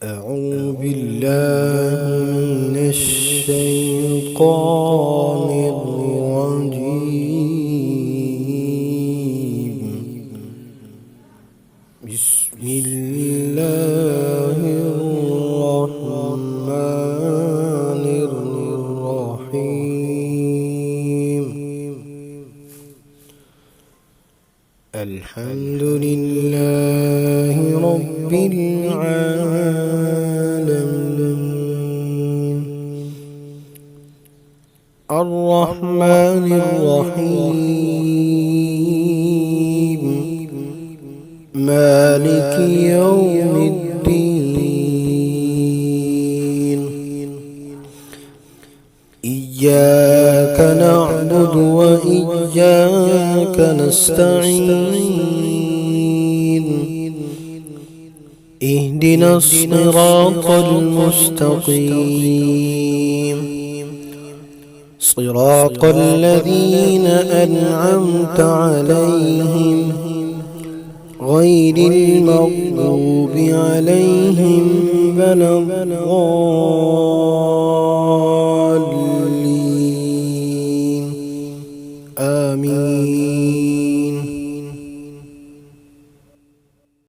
أعوذ بالله من الشيطان الرجيم. بسم الله الرحمن الرحيم. الحمد لله رب العالمين، الرحمن الرحيم، مالك يوم الدين. إياك نعبد وإياك نستعين. اهدنا الصراط المستقيم، صراط الذين أنعمت عليهم غير المغضوب عليهم ولا الضالين.